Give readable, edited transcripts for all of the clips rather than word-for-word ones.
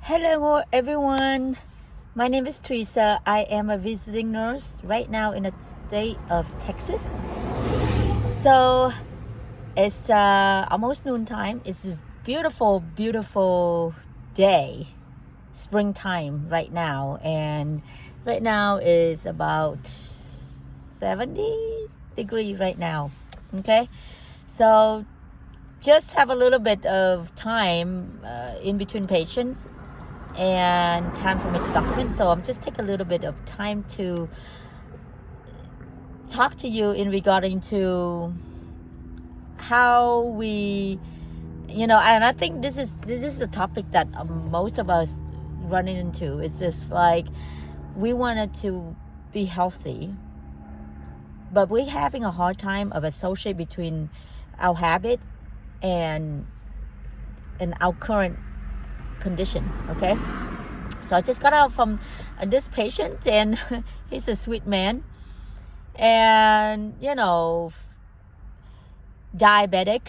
Hello, everyone. My name is Teresa. I am a visiting nurse right now in the state of Texas. So it's almost noontime. It's this beautiful, beautiful day, springtime right now. And right now is about 70 degrees right now. Okay. So just have a little bit of time in between patients and time for me to document. So I'm just take a little bit of time to talk to you in regarding to how we, and I think this is a topic that most of us running into. It's just like we wanted to be healthy, but we're having a hard time of associate between our habit and our current condition. Okay, so I just got out from this patient, and he's a sweet man, and diabetic,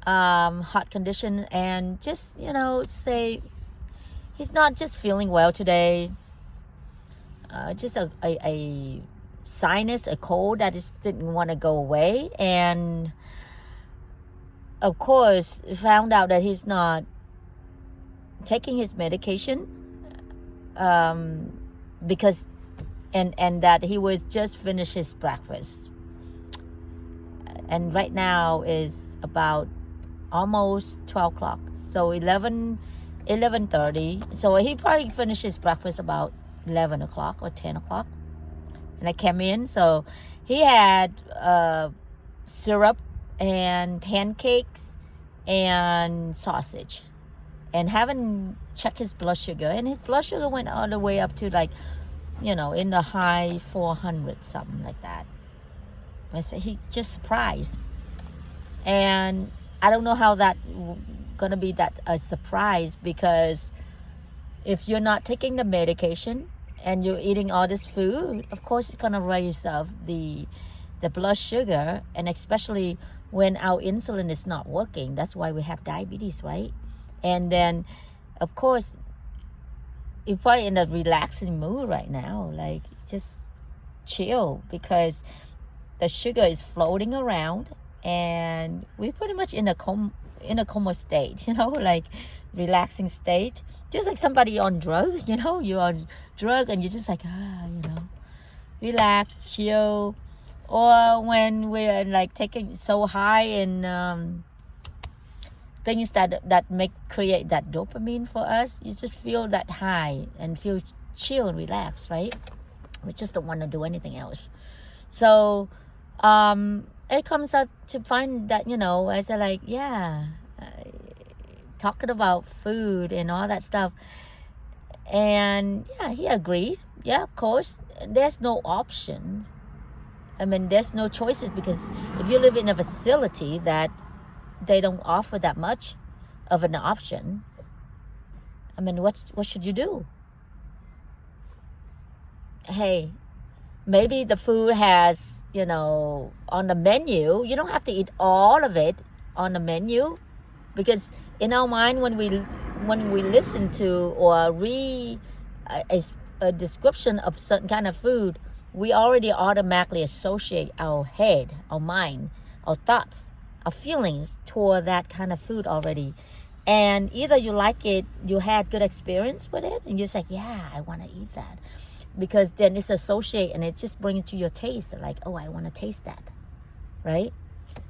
heart condition, and just say he's not just feeling well today, just a sinus, a cold that just didn't want to go away, and of course found out that he's not taking his medication because and that he was just finished his breakfast, and right now is about almost 12 o'clock, so 11:30. So he probably finished his breakfast about 11 o'clock or 10 o'clock, and I came in. So he had syrup and pancakes and sausage, and haven't checked his blood sugar, and his blood sugar went all the way up to in the high 400, something like that. I said he just surprised, and I don't know how that gonna be that a surprise, because if you're not taking the medication and you're eating all this food, of course it's gonna raise up the blood sugar, and especially when our insulin is not working. That's why we have diabetes, right? And then, of course, you're probably in a relaxing mood right now, like just chill, because the sugar is floating around, and we're pretty much in a coma state, like relaxing state, just like somebody on drug. You're on drug and you're just like relax, chill. Or when we're like taking so high and things that create that dopamine for us, you just feel that high and feel chill and relaxed, right? We just don't want to do anything else. So it comes out to find that I said, like, talking about food and all that stuff, and he agreed. Yeah, of course, there's no option. I mean, there's no choices, because if you live in a facility that they don't offer that much of an option, I mean, what should you do? Hey, maybe the food has, on the menu, you don't have to eat all of it on the menu, because in our mind, when we listen to or read a description of certain kind of food, we already automatically associate our head, our mind, our thoughts, our feelings toward that kind of food already. And either you like it, you had good experience with it, and you're just like, I want to eat that, because then it's associated and it just brings it to your taste, like, oh, I want to taste that, right?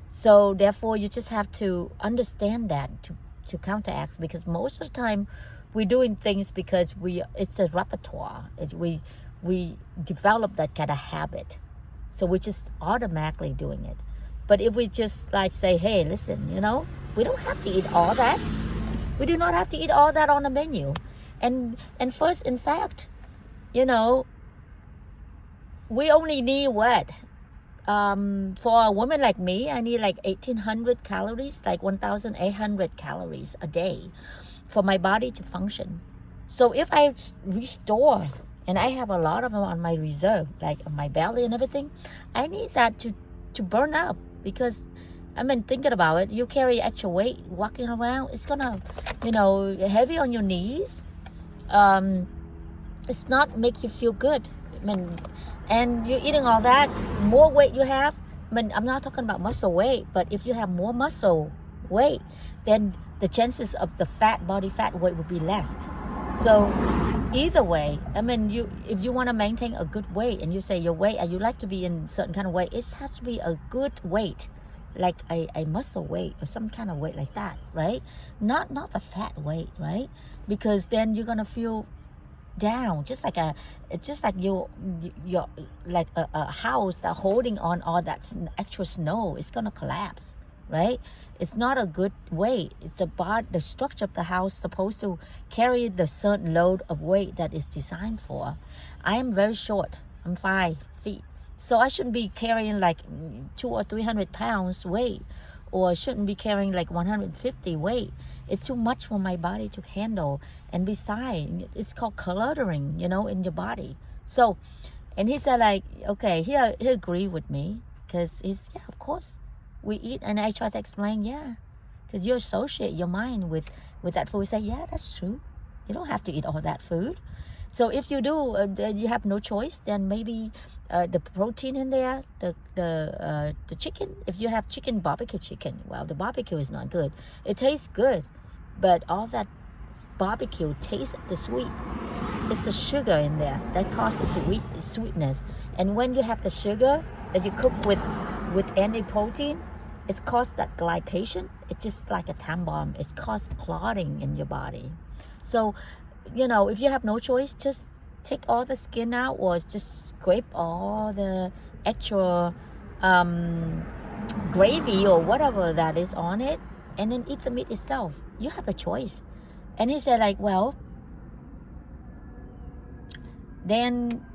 So therefore you just have to understand that to counteract, because most of the time we're doing things because it's a repertoire. We develop that kind of habit, so we're just automatically doing it. But if we just like say, hey, listen, we don't have to eat all that. We do not have to eat all that on the menu. And first, in fact, we only need what? For a woman like me, I need like 1,800 calories, like 1,800 calories a day for my body to function. So if I restore, and I have a lot of them on my reserve, like on my belly and everything, I need that to burn up, because I mean, thinking about it, you carry extra weight walking around, it's gonna, heavy on your knees, it's not make you feel good. I mean, and you're eating all that, more weight you have. I mean, I'm not talking about muscle weight, but if you have more muscle weight, then the chances of the body fat weight will be less. So either way, I mean, if you want to maintain a good weight, and you say your weight, and you like to be in certain kind of weight, it has to be a good weight, like a muscle weight or some kind of weight like that, right? Not the fat weight, right? Because then you're gonna feel down, just like you're like a house that holding on all that extra snow. It's gonna collapse, right? It's not a good weight. It's the structure of the house supposed to carry the certain load of weight that is designed for. I am very short. I'm 5 feet, so I shouldn't be carrying like 200 or 300 pounds weight, or shouldn't be carrying like 150 weight. It's too much for my body to handle. And besides, it's called cluttering, in your body. So, and he said like, okay, he agreed with me, because yeah, of course we eat. And I try to explain, yeah, because you associate your mind with that food. We say, yeah, that's true. You don't have to eat all that food. So if you do, you have no choice. Then maybe the protein in there, the chicken. If you have barbecue chicken, well, the barbecue is not good. It tastes good, but all that barbecue tastes the sweet. It's the sugar in there that causes sweetness. And when you have the sugar that you cook with any protein, it's caused that glycation. It's just like a time bomb. It's caused clotting in your body. So, if you have no choice, just take all the skin out, or just scrape all the extra gravy or whatever that is on it, and then eat the meat itself. You have a choice. And he said like, well, then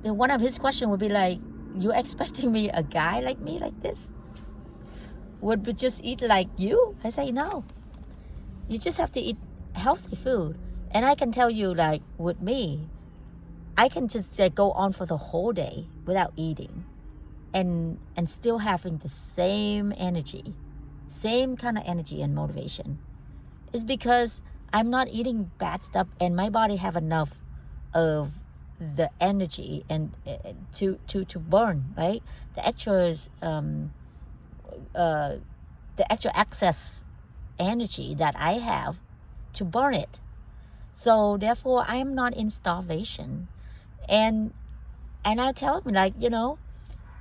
one of his questions would be like, you expecting me, a guy like me, like this, would just eat like you? I say, no. You just have to eat healthy food. And I can tell you, like, with me, I can just go on for the whole day without eating, and still having the same energy, same kind of energy and motivation. It's because I'm not eating bad stuff, and my body have enough of the energy and to burn, right? The extra excess energy that I have to burn it. So therefore, I am not in starvation. And I tell him, like, you're not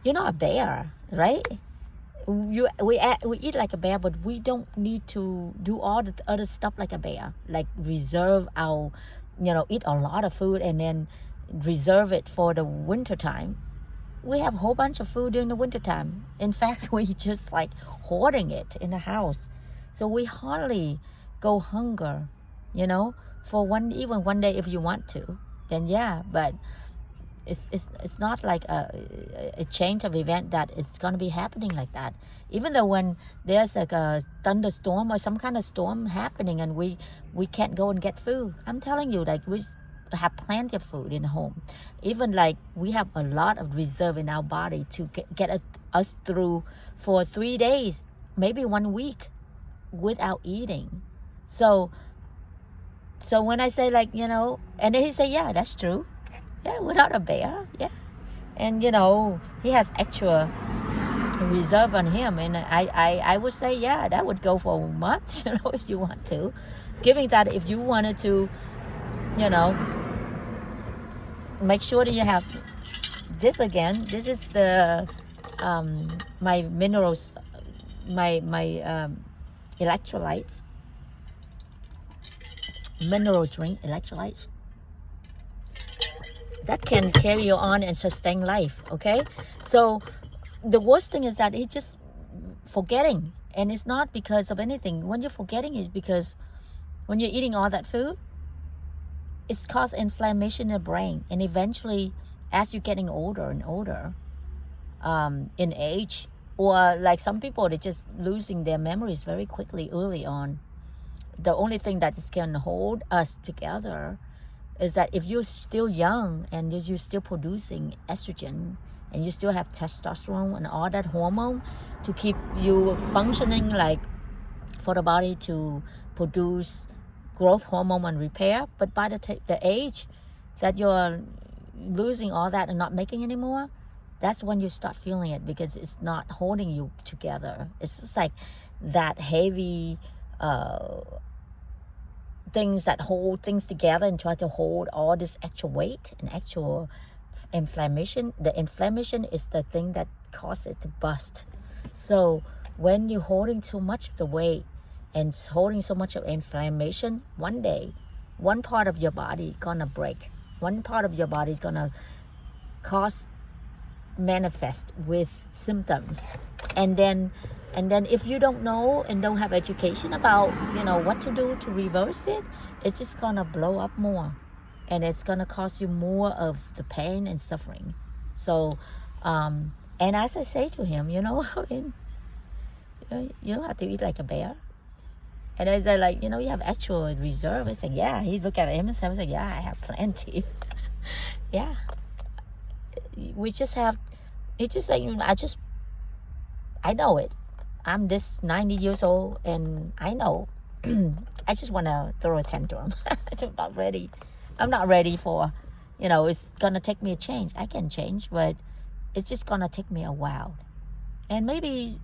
a bear, right? We eat like a bear, but we don't need to do all the other stuff like a bear, like reserve our, eat a lot of food and then reserve it for the winter time. We have a whole bunch of food during the winter time. In fact, we just like hoarding it in the house, so we hardly go hunger, for even one day. If you want to, then yeah, but it's not like a change of event that it's going to be happening like that. Even though when there's like a thunderstorm or some kind of storm happening and we can't go and get food, I'm telling you, like, we have plenty of food in the home. Even like we have a lot of reserve in our body to get us through for 3 days, maybe 1 week without eating. So when I say, like, and then he say, yeah, that's true. Yeah, without a bear, yeah. And he has extra reserve on him, and I would say, yeah, that would go for a month, if you want to. Giving that, if you wanted to, make sure that you have this again. This is the my minerals, my electrolytes, mineral drink electrolytes that can carry you on and sustain life. Okay, so the worst thing is that it's just forgetting, and it's not because of anything. When you're forgetting, it's because when you're eating all that food, it's caused inflammation in the brain, and eventually, as you're getting older and older, in age, or like some people, they're just losing their memories very quickly early on. The only thing that can hold us together is that if you're still young and you're still producing estrogen and you still have testosterone and all that hormone to keep you functioning, like for the body to produce growth hormone and repair. But by the age that you're losing all that and not making anymore, that's when you start feeling it, because it's not holding you together. It's just like that heavy things that hold things together and try to hold all this actual weight and actual inflammation. The inflammation is the thing that causes it to bust. So when you're holding too much of the weight and holding so much of inflammation, one day one part of your body gonna break. One part of your body is gonna manifest with symptoms, and then if you don't know and don't have education about what to do to reverse it, it's just gonna blow up more, and it's gonna cause you more of the pain and suffering. So and as I say to him, you don't have to eat like a bear. And I said, like, you have actual reserve. I said, yeah. He looked at him and said, yeah, I have plenty. Yeah. We just have, it's just like, I know it. I'm this 90 years old, and I know. I just want to throw a tantrum. I'm not ready. I'm not ready for, it's going to take me a change. I can change, but it's just going to take me a while. And maybe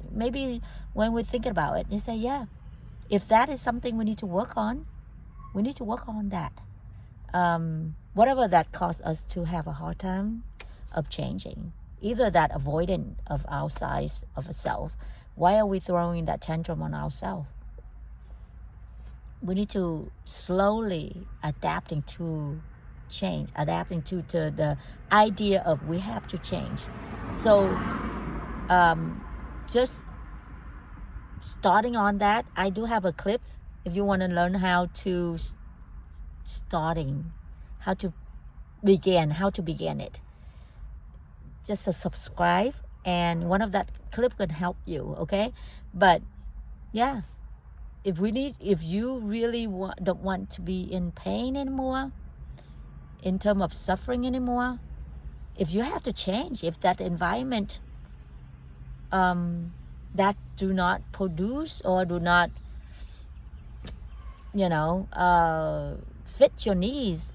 when we're thinking about it, you say, yeah, if that is something we need to work on, we need to work on that. Whatever that caused us to have a hard time of changing, either that avoidance of our size of a self. Why are we throwing that tantrum on ourselves? We need to slowly adapting to change, adapting to the idea of we have to change. So just starting on that, I do have a clips if you want to learn how to begin it. Just a subscribe, and one of that clip could help you, okay? But yeah, if you really don't want to be in pain anymore, in terms of suffering anymore, if you have to change, if that environment that do not produce or do not fit your needs,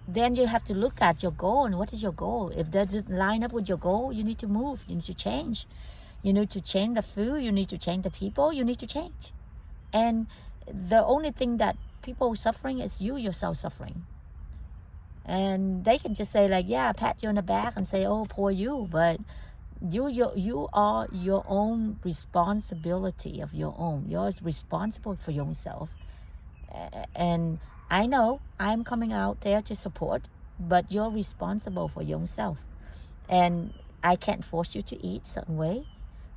then you have to look at your goal. And what is your goal? If that doesn't line up with your goal, you need to move. You need to change. You need to change the food. You need to change the people. You need to change. And the only thing that people suffering is you yourself suffering. And they can just say, like, yeah, pat you on the back and say, oh, poor you. But you are your own responsibility of your own. You're responsible for yourself. And I know I'm coming out there to support, but you're responsible for yourself. And I can't force you to eat a certain way,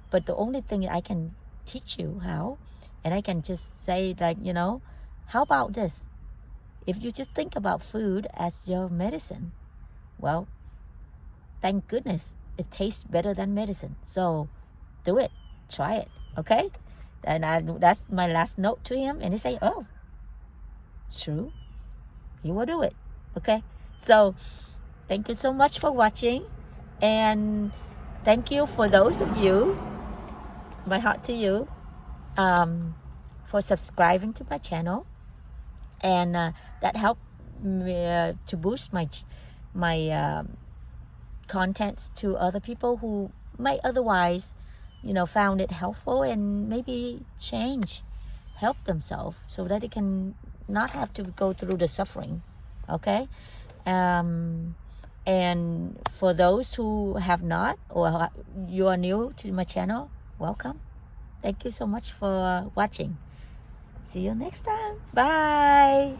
but the only thing I can teach you how, and I can just say, like, how about this? If you just think about food as your medicine, well, thank goodness it tastes better than medicine. So do it, try it, okay? And that's my last note to him. And he say, oh, true, he will do it, okay? So thank you so much for watching, and thank you for those of you, my heart to you, for subscribing to my channel, and that helped me to boost my contents to other people who might otherwise found it helpful and maybe help themselves so that they can not have to go through the suffering, okay? And for those who have not, or you are new to my channel, welcome. Thank you so much for watching. See you next time. Bye.